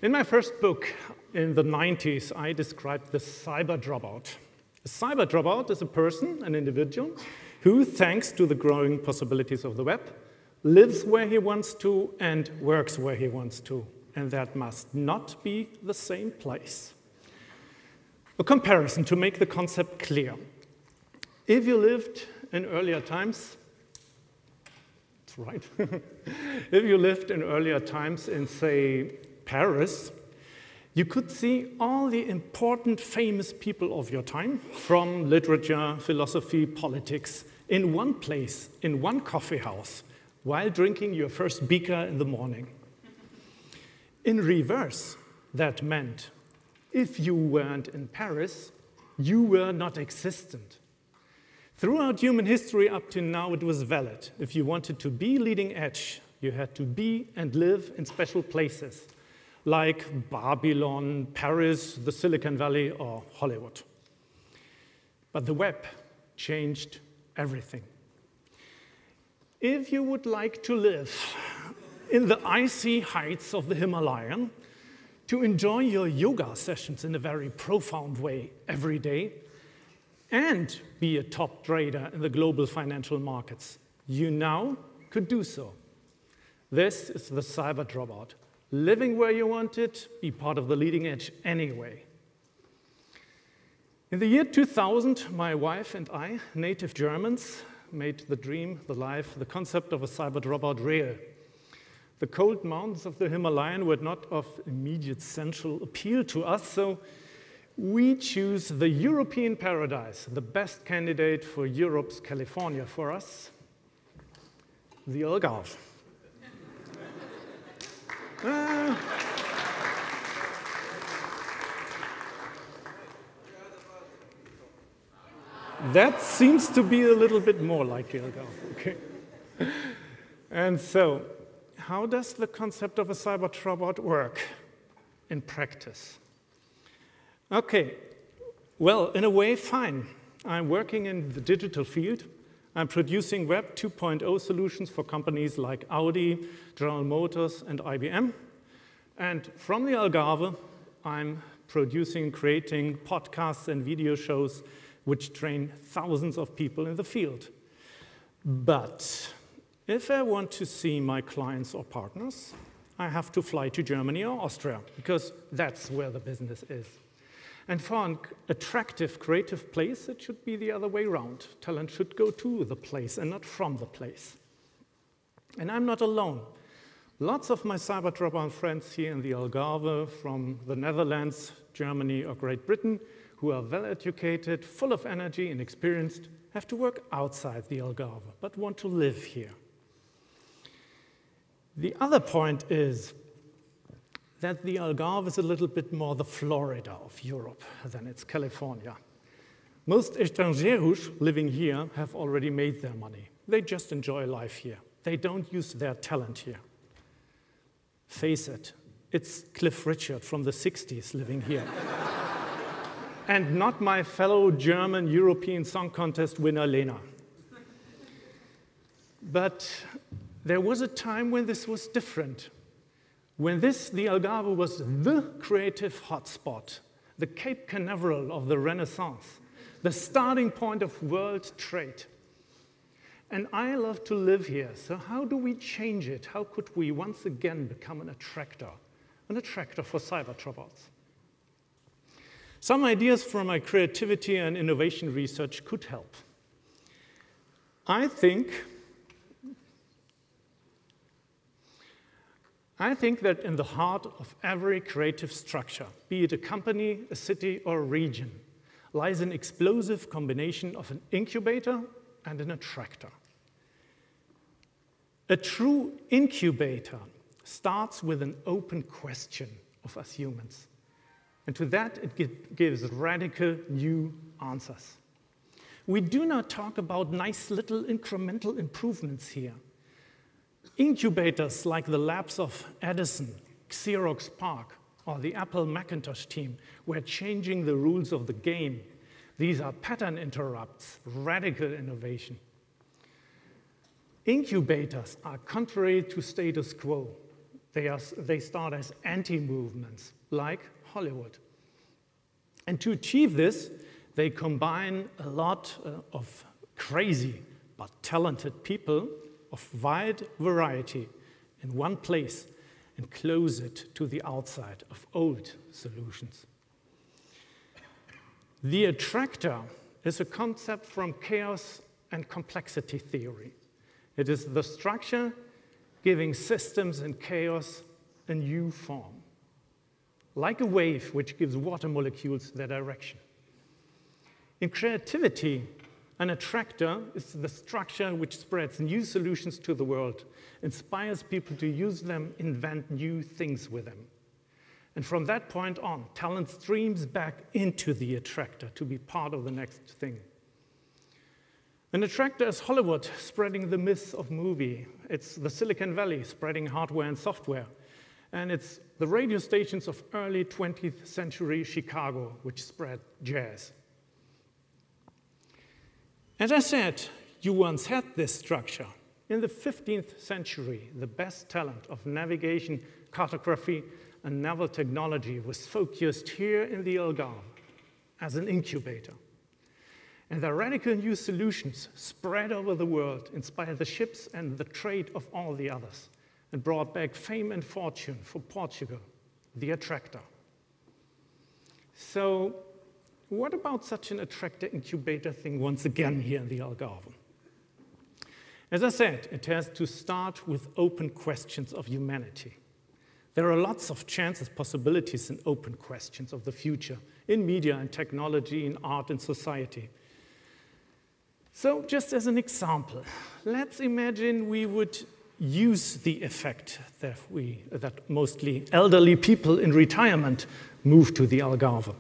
In my first book in the 90s, I described the cyber dropout. A cyber dropout is a person, an individual, who, thanks to the growing possibilities of the web, lives where he wants to and works where he wants to. And that must not be the same place. A comparison to make the concept clear. If you lived in earlier times, that's right. If you lived in earlier times in, say, Paris, you could see all the important, famous people of your time, from literature, philosophy, politics, in one place, in one coffee house, while drinking your first beaker in the morning. In reverse, that meant if you weren't in Paris, you were not existent. Throughout human history up to now, it was valid. If you wanted to be leading edge, you had to be and live in special places, like Babylon, Paris, the Silicon Valley, or Hollywood. But the web changed everything. If you would like to live in the icy heights of the Himalayan, to enjoy your yoga sessions in a very profound way every day, and be a top trader in the global financial markets, you now could do so. This is the cyber dropout. Living where you want it, be part of the leading edge anyway. In the year 2000, my wife and I, native Germans, made the dream, the life, the concept of a cyber dropout real. The cold mountains of the Himalayan were not of immediate sensual appeal to us, so we choose the European paradise, the best candidate for Europe's California for us, the Algarve. That seems to be a little bit more like the Algarve, okay? And so, how does the concept of a cyber dropout work in practice? Okay, well, in a way, fine. I'm working in the digital field. I'm producing Web 2.0 solutions for companies like Audi, General Motors, and IBM. And from the Algarve, I'm producing, creating podcasts and video shows which train thousands of people in the field. But if I want to see my clients or partners, I have to fly to Germany or Austria, because that's where the business is. And for an attractive, creative place, it should be the other way around. Talent should go to the place and not from the place. And I'm not alone. Lots of my cyber dropout friends here in the Algarve, from the Netherlands, Germany, or Great Britain, who are well-educated, full of energy and experienced, have to work outside the Algarve, but want to live here. The other point is that the Algarve is a little bit more the Florida of Europe than it's California. Most étrangers living here have already made their money. They just enjoy life here. They don't use their talent here. Face it, it's Cliff Richard from the 60s living here. And not my fellow German European Song Contest winner, Lena. But there was a time when this was different. When the Algarve was the creative hotspot, the Cape Canaveral of the Renaissance, the starting point of world trade. And I love to live here, so how do we change it? How could we once again become an attractor for cyber dropouts? Some ideas from my creativity and innovation research could help. I think that in the heart of every creative structure, be it a company, a city, or a region, lies an explosive combination of an incubator and an attractor. A true incubator starts with an open question of us humans. And to that, it gives radical new answers. We do not talk about nice little incremental improvements here. Incubators like the labs of Edison, Xerox PARC, or the Apple Macintosh team were changing the rules of the game. These are pattern interrupts, radical innovation. Incubators are contrary to status quo. They start as anti-movements, like Hollywood. And to achieve this, they combine a lot of crazy but talented people of wide variety in one place and close it to the outside of old solutions. The attractor is a concept from chaos and complexity theory. It is the structure giving systems in chaos a new form, like a wave which gives water molecules their direction. In creativity, an attractor is the structure which spreads new solutions to the world, inspires people to use them, invent new things with them. And from that point on, talent streams back into the attractor to be part of the next thing. An attractor is Hollywood spreading the myths of movie. It's the Silicon Valley spreading hardware and software. And it's the radio stations of early 20th century Chicago which spread jazz. As I said, you once had this structure. In the 15th century, the best talent of navigation, cartography, and naval technology was focused here in the Algarve as an incubator. And the radical new solutions spread over the world, inspired the ships and the trade of all the others, and brought back fame and fortune for Portugal, the attractor. So, what about such an attractor incubator thing once again here in the Algarve? As I said, it has to start with open questions of humanity. There are lots of chances, possibilities, and open questions of the future in media and technology, in art and society. So, just as an example, let's imagine we would use the effect that mostly elderly people in retirement move to the Algarve.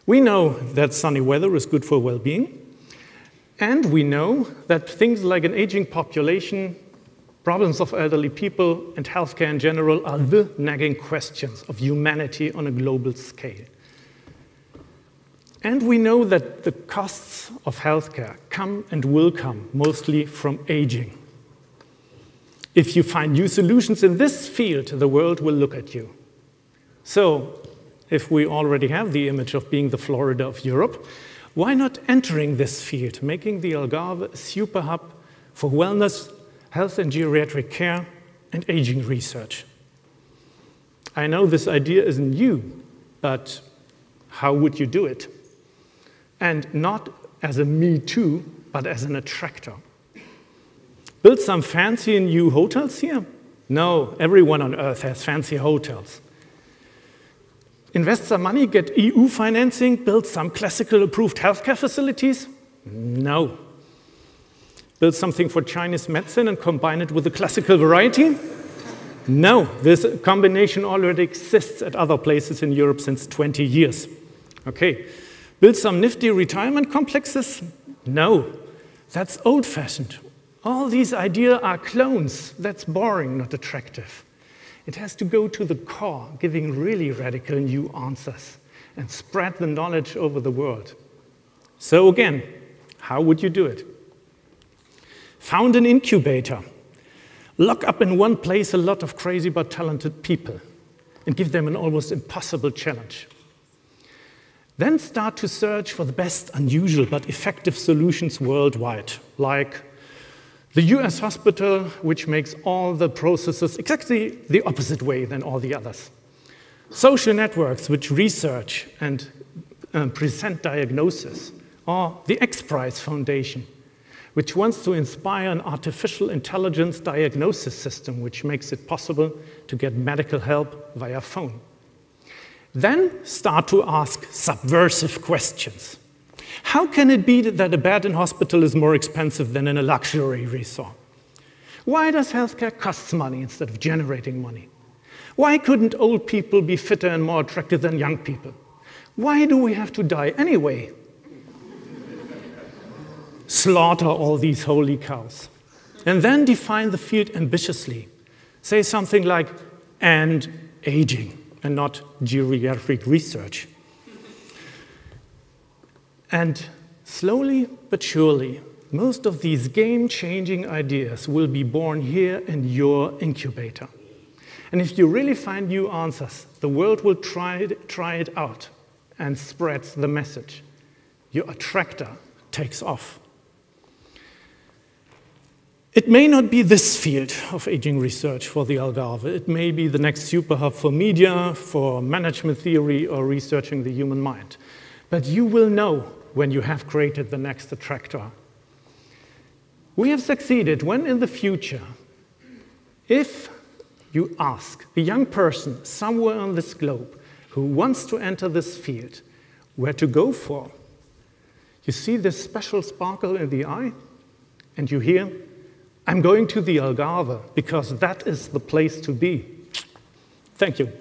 We know that sunny weather is good for well-being, and we know that things like an aging population, problems of elderly people, and healthcare in general are the nagging questions of humanity on a global scale. And we know that the costs of healthcare come and will come mostly from aging. If you find new solutions in this field, the world will look at you. So, if we already have the image of being the Florida of Europe, why not entering this field, making the Algarve a super hub for wellness, health and geriatric care, and aging research? I know this idea isn't new, but how would you do it? And not as a me too, but as an attractor. Build some fancy new hotels here? No, everyone on Earth has fancy hotels. Invest some money, get EU financing, build some classical approved healthcare facilities? No. Build something for Chinese medicine and combine it with the classical variety? No, this combination already exists at other places in Europe since 20 years. Okay. Build some nifty retirement complexes? No, that's old-fashioned. All these ideas are clones. That's boring, not attractive. It has to go to the core, giving really radical new answers and spread the knowledge over the world. So again, how would you do it? Found an incubator. Lock up in one place a lot of crazy but talented people and give them an almost impossible challenge. Then start to search for the best unusual but effective solutions worldwide, like the US hospital, which makes all the processes exactly the opposite way than all the others. Social networks, which research and present diagnosis. Or the X Prize Foundation, which wants to inspire an artificial intelligence diagnosis system, which makes it possible to get medical help via phone. Then start to ask subversive questions. How can it be that a bed in hospital is more expensive than in a luxury resort? Why does healthcare cost money instead of generating money? Why couldn't old people be fitter and more attractive than young people? Why do we have to die anyway? Slaughter all these holy cows. And then define the field ambitiously. Say something like, and aging, and not geriatric research. And slowly but surely, most of these game-changing ideas will be born here in your incubator. And if you really find new answers, the world will try it out and spreads the message. Your attractor takes off. It may not be this field of aging research for the Algarve. It may be the next super hub for media, for management theory, or researching the human mind. But you will know when you have created the next attractor. We have succeeded when in the future, if you ask a young person somewhere on this globe who wants to enter this field where to go for, you see this special sparkle in the eye, and you hear, I'm going to the Algarve because that is the place to be. Thank you.